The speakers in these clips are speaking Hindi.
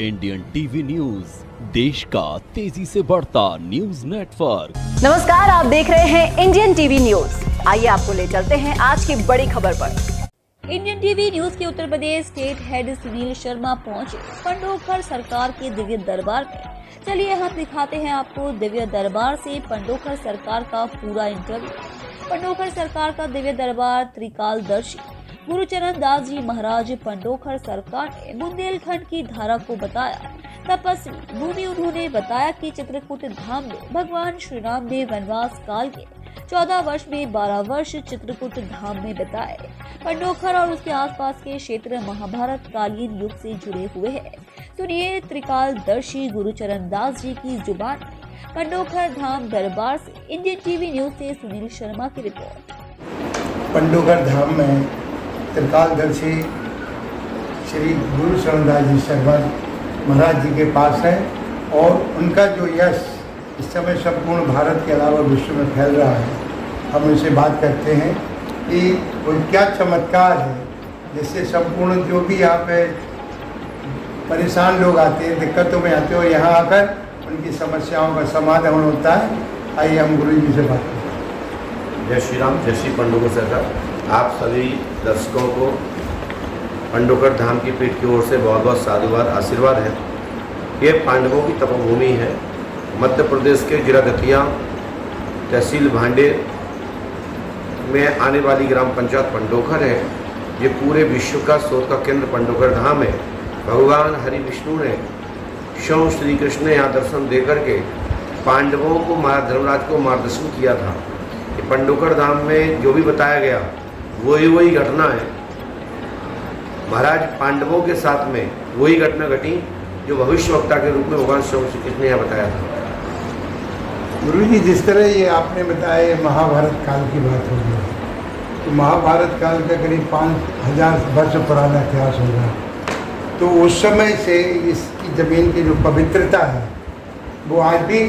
इंडियन टीवी न्यूज, देश का तेजी से बढ़ता न्यूज नेटवर्क। नमस्कार, आप देख रहे हैं इंडियन टीवी न्यूज। आइए आपको ले चलते हैं आज की बड़ी खबर पर। इंडियन टीवी न्यूज के उत्तर प्रदेश स्टेट हेड सुनील शर्मा पहुंचे पंडोखर सरकार के दिव्य दरबार में। चलिए हम दिखाते हैं आपको दिव्य दरबार से पंडोखर सरकार का पूरा इंटरव्यू। पंडोखर सरकार का दिव्य दरबार त्रिकालदर्शी गुरुचरण दास जी महाराज पंडोखर सरकार ने बुंदेलखंड की धारा को बताया तपस्वी भूमि। उन्होंने बताया कि चित्रकूट धाम में भगवान श्री राम ने वनवास काल के 14 वर्ष में 12 वर्ष चित्रकूट धाम में बिताए। पंडोखर और उसके आसपास के क्षेत्र महाभारत कालीन युग से जुड़े हुए हैं। सुनिए त्रिकालदर्शी गुरुचरण दास जी की जुबान में पंडोखर धाम दरबार से। इंडियन टीवी न्यूज से सुनील शर्मा की रिपोर्ट। पंडोखर धाम में त्रिकालदर्शी श्री गुरुचरण दास जी शर्मा महाराज जी के पास है और उनका जो यश इस समय संपूर्ण भारत के अलावा विश्व में फैल रहा है। हम उनसे बात करते हैं कि वो क्या चमत्कार है जिससे संपूर्ण जो भी यहाँ पे परेशान लोग आते हैं, दिक्कतों में आते हैं और यहाँ आकर उनकी समस्याओं का समाधान होता है। आइए हम गुरु जी से बात करें। जय श्री राम, जय श्री पंडोखर सरकार। आप सभी दर्शकों को पंडोखर धाम की पीठ की ओर से बहुत बहुत साधुवाद आशीर्वाद है। ये पांडवों की तपोभूमि है। मध्य प्रदेश के जिला दतिया तहसील भांडे में आने वाली ग्राम पंचायत पंडोखर है। ये पूरे विश्व का शोध का केंद्र पंडोखर धाम है। भगवान हरि विष्णु ने स्वयं श्री कृष्ण ने यहाँ दर्शन देकर के पांडवों को धर्मराज को मार्गदर्शन किया था। ये पंडोखर धाम में जो भी बताया गया वही घटना है। महाराज पांडवों के साथ में वही घटना घटी जो भविष्यवक्ता के रूप में भगवान श्री कृष्ण ने यहाँ बताया था। गुरु जी, जिस तरह ये आपने बताया ये महाभारत काल की बात हो गई, तो महाभारत काल का करीब 5000 वर्ष पुराना इतिहास होगा। तो उस समय से इसकी ज़मीन की जो पवित्रता है वो आज भी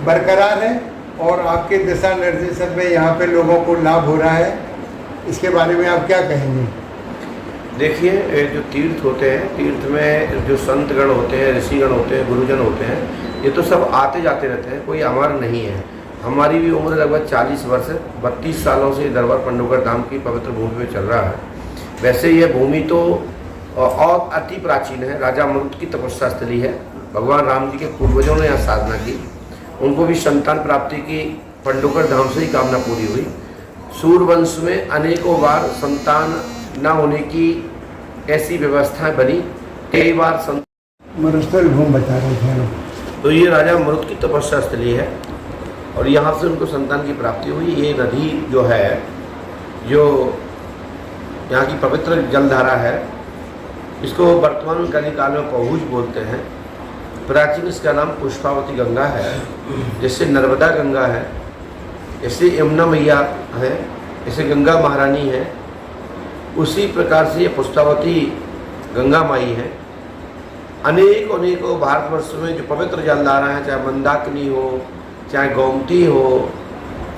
बरकरार है और आपके दिशा निर्देशन में यहाँ पे लोगों को लाभ हो रहा है। इसके बारे में आप क्या कहेंगे? देखिए, जो तीर्थ होते हैं, तीर्थ में जो संतगण होते हैं, ऋषिगण होते हैं, गुरुजन होते हैं, ये तो सब आते जाते रहते हैं, कोई अमर नहीं है। हमारी भी उम्र लगभग 40 वर्ष, 32 सालों से दरबार पंडोखर धाम की पवित्र भूमि में चल रहा है। वैसे यह भूमि तो और अति प्राचीन है। राजा मरुत की तपस्या स्थली है। भगवान राम जी के पूर्वजों ने यहाँ साधना की, उनको भी संतान प्राप्ति की पंडोखर धाम से ही कामना पूरी हुई। सूर्यवंश में अनेकों बार संतान न होने की ऐसी व्यवस्थाएं बनी, कई बार मरुस्थल भूमि बता रहे थे। तो ये राजा मरुत की तपस्या स्थली है और यहाँ से उनको संतान की प्राप्ति हुई। ये नदी जो है, जो यहाँ की पवित्र जलधारा है, इसको वर्तमान कलिकाल में पहुज बोलते हैं। प्राचीन इसका नाम पुष्पावती गंगा है, जैसे नर्मदा गंगा है, ऐसे यमुना मैया है, ऐसे गंगा महारानी है। उसी प्रकार से ये पुष्पावती गंगा माई है। अनेकों भारतवर्ष में जो पवित्र जलधारा है, चाहे मंदाकिनी हो, चाहे गोमती हो,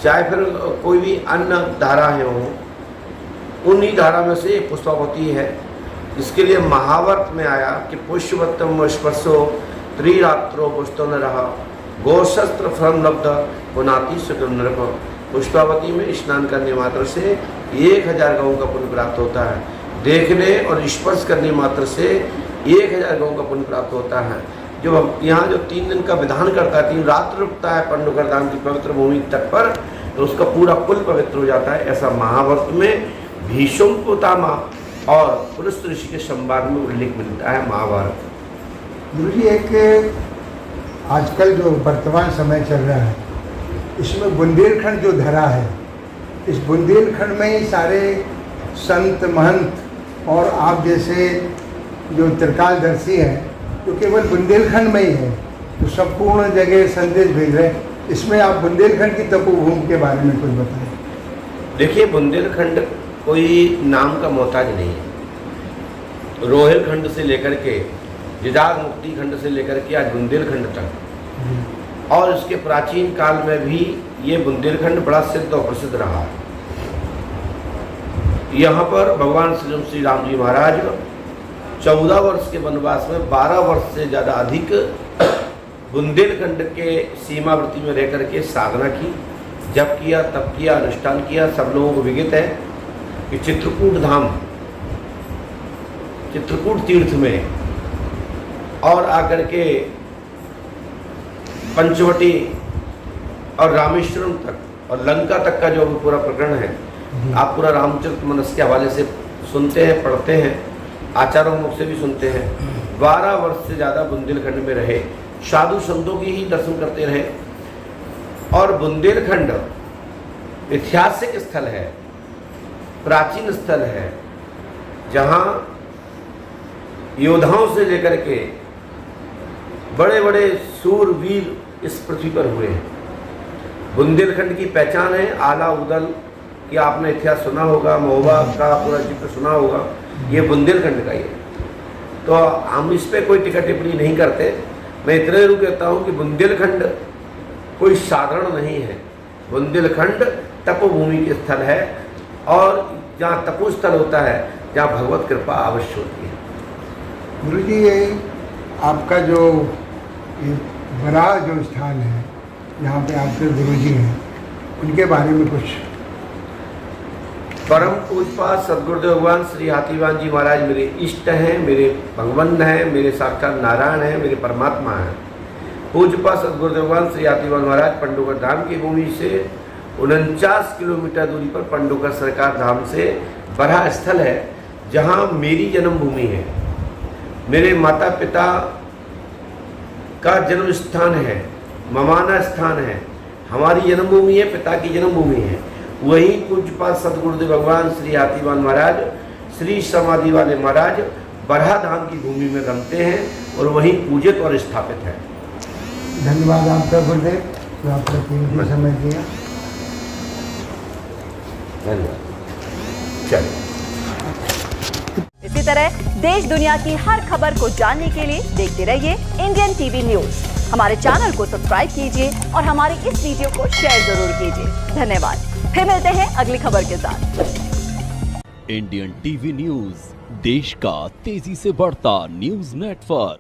चाहे फिर कोई भी अन्य धाराएं हो, उन्हीं धारा में से पुष्पावती है। इसके लिए महाभारत में आया कि पुष्पवत्तम स्पर्शो त्रिरात्रो पुष्टो न रहा गोशस्त्र फलम लब्ध पुनाति सुखम नरक। पुष्पावती में स्नान करने मात्र से 1000 गौ का पुण्य प्राप्त होता है। देखने और स्पर्श करने मात्र से 1000 गौ का पुण्य प्राप्त होता है। जो यहाँ जो 3 दिन का विधान करता है, 3 रात्र रुकता है पंडोखर धाम की पवित्र भूमि तट पर, तो उसका पूरा कुल पवित्र हो जाता है। ऐसा महाभारत में भीष्म पितामह और पुलस्त ऋषि के संवाद में उल्लेख मिलता है महाभारत। गुरु जी, एक आजकल जो वर्तमान समय चल रहा है, इसमें बुंदेलखंड जो धरा है, इस बुंदेलखंड में ही सारे संत महंत और आप जैसे जो त्रिकालदर्शी हैं, जो केवल बुंदेलखंड में ही है, तो संपूर्ण जगह संदेश भेज रहे हैं। इसमें आप बुंदेलखंड की तपोभूमि के बारे में कुछ बताएं। देखिए, बुंदेलखंड कोई नाम का मोहताज नहीं है। रोहिलखंड से लेकर के जिजाग मुक्ति खंड से लेकर के आज बुंदेलखंड तक, और इसके प्राचीन काल में भी ये बुंदेलखंड बड़ा सिद्ध और प्रसिद्ध रहा है। यहाँ पर भगवान श्री राम जी महाराज 14 वर्ष के वनवास में 12 वर्ष से ज़्यादा अधिक बुंदेलखंड के सीमावर्ती में रह करके साधना की, जप किया, तप किया, अनुष्ठान किया। सब लोगों को विदित है कि चित्रकूट धाम, चित्रकूट तीर्थ में और आकर के पंचवटी और रामेश्वरम तक और लंका तक का जो पूरा प्रकरण है, आप पूरा रामचरितमानस के हवाले से सुनते हैं, पढ़ते हैं, आचार्यों मुख से भी सुनते हैं। 12 वर्ष से ज़्यादा बुंदेलखंड में रहे, साधु संतों की ही दर्शन करते रहे। और बुंदेलखंड ऐतिहासिक स्थल है, प्राचीन स्थल है, जहाँ योद्धाओं से लेकर के बड़े बड़े सूरवीर इस पृथ्वी पर हुए हैं। बुंदेलखंड की पहचान है आला उदल कि आपने इतिहास सुना होगा, महोबा का पूरा चित्र सुना होगा, ये बुंदेलखंड का ही है। तो हम इस पर कोई टिक्का टिप्पणी नहीं करते। मैं इतना जरूर कहता हूँ कि बुंदेलखंड कोई साधारण नहीं है। बुंदेलखंड तपोभूमि के स्थल है, और जहाँ तपोस्थल होता है, जहाँ भगवत कृपा अवश्य होती है। गुरुजी, ये आपका जो ये बड़ा जो स्थान है, यहाँ पे आपके गुरुजी हैं, उनके बारे में कुछ। परम पूजपाद सदगुरुदेव भगवान श्री हाथीवान जी महाराज मेरे इष्ट हैं, मेरे भगवंत हैं, मेरे साक्षात नारायण हैं, मेरे परमात्मा हैं। पूजपाद सदगुरुदेव भगवान श्री हाथीवान महाराज पंडोकर धाम की भूमि से 49 किलोमीटर दूरी पर पंडोकर सरकार धाम से बड़ा स्थल है, जहाँ मेरी जन्मभूमि है, मेरे माता पिता का जन्म स्थान है, ममाना स्थान है, हमारी जन्मभूमि है, पिता की जन्मभूमि है। वही पूज्यपाद सदगुरुदेव भगवान श्री हाथीवान महाराज, श्री समाधि वाले महाराज बरहा धाम की भूमि में रमते हैं और वहीं पूजित और स्थापित है। धन्यवाद आपका गुरुदेव, जो आपने कीमती समय दिया। धन्यवाद। चलिए। इसी तरह देश दुनिया की हर खबर को जानने के लिए देखते रहिए इंडियन टीवी न्यूज। हमारे चैनल को सब्सक्राइब कीजिए और हमारी इस वीडियो को शेयर जरूर कीजिए। धन्यवाद। फिर मिलते हैं अगली खबर के साथ। इंडियन टीवी न्यूज, देश का तेजी से बढ़ता न्यूज नेटवर्क।